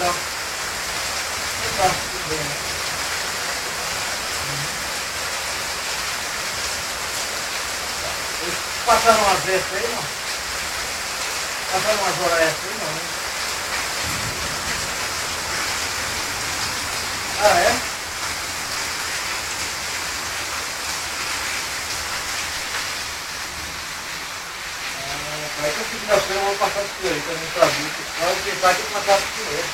legal. Legal, tudo bem, né? Eles passaram umas vezes aí, não? Passaram umas horas essa aí, não, né? Ah, é? Aí que eu segunda-feira eu vou passar por ele, também pra vir. Vai pensar que eu passar por ele.